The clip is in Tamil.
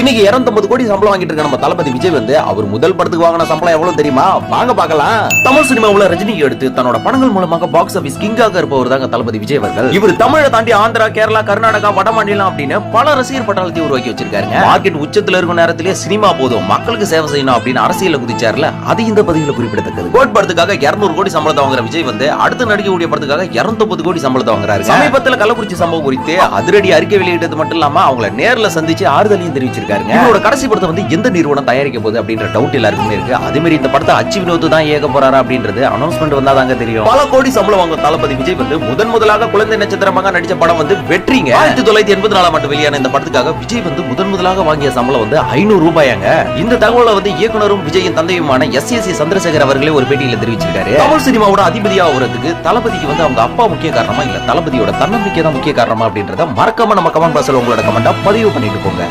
இன்னைக்கு 250 கோடி சம்பளம் வாங்கிட்டு இருக்க நம்ம தளபதி விஜய் வந்து அவர் முதல் படத்துக்கு வாங்கின சம்பளம் எவ்வளவு தெரியுமா? வாங்க பார்க்கலாம். தமிழ் சினிமாவுல ரஜினிக்கு அடுத்து தன்னோட படங்கள் மூலமாக பாக்ஸ் ஆபீஸ் கிங்காக இருப்பவர் தாங்க தளபதி விஜய் அவர்கள். இவர் தமிழை தாண்டி ஆந்திரா, கேரளா, கர்நாடகா, வட மாநிலம் அப்படின்னு பல ரசிகர் பட்டாளத்தை உருவாக்கி வச்சிருக்காருங்க. மார்க்கெட் உச்சத்துல இருக்கும் நேரத்திலே சினிமா போதும், மக்களுக்கு சேவை செய்யணும் அப்படின்னு அரசியல குதிச்சார்ல, அது இந்த பதிவுல குறிப்பிடத்தக்கது. கோட் படத்துக்காக 200 கோடி சம்பளத்தை வாங்குற விஜய் வந்து அடுத்து நடிக்கக்கூடிய படத்துக்காக 250 கோடி சம்பளத்தை வாங்குறாரு. சமீபத்துல கள்ளக்குறிச்சி சம்பவம் குறித்து அதிரடி அறிக்கை வெளியிட்டது மட்டும் இல்லாம அவங்களை நேர்ல சந்திச்சு ஆறுதலையும் தெரிவிச்சிருக்காருங்க. இவரோட கடைசி படத்தை வந்து எந்த நிறுவனம் தயாரிக்க போகுது அப்படின்ற டவுட் எல்லாருக்குமே இருக்கு. அதே மாதிரி இந்த படத்தை அச்சு வினோத் தான் ஏக போறாரா அப்படின்றது அனௌன்ஸ்மெண்ட் வந்தாதாங்க தெரியும். பல கோடி சம்பளம் வாங்க தளபதி விஜய் வந்து முதலாக குழந்தை நட்சத்திரமாக நடிச்ச படம் வந்து வெற்றிங்க. 1984 மட்டும் வெளியான இந்த படத்துக்காக விஜய் வந்து முதலாக வாங்கிய சம்பளம் வந்து 500 ரூபாயாங்க. இந்த தகவலை வந்து இயக்குனரும் விஜயின் தந்தையுமான எஸ் சந்திரசேகர் அவர்களே ஒரு பேட்டியில தெரிவிச்சிருக்காரு. தமிழ் சினிமாவோட அதிபதியா ஆகிறதுக்கு தளபதிக்கு வந்து அவங்க அப்பா முக்கிய காரணமா இல்ல தளபதியோட தன்னம்பிக்கை தான் முக்கிய காரணமா அப்படின்றத மறக்காம நம்ம கமெண்ட் பாக்ஸ்ல உங்களோட கமெண்டா பதிவு பண்ணிட்டு போங்க.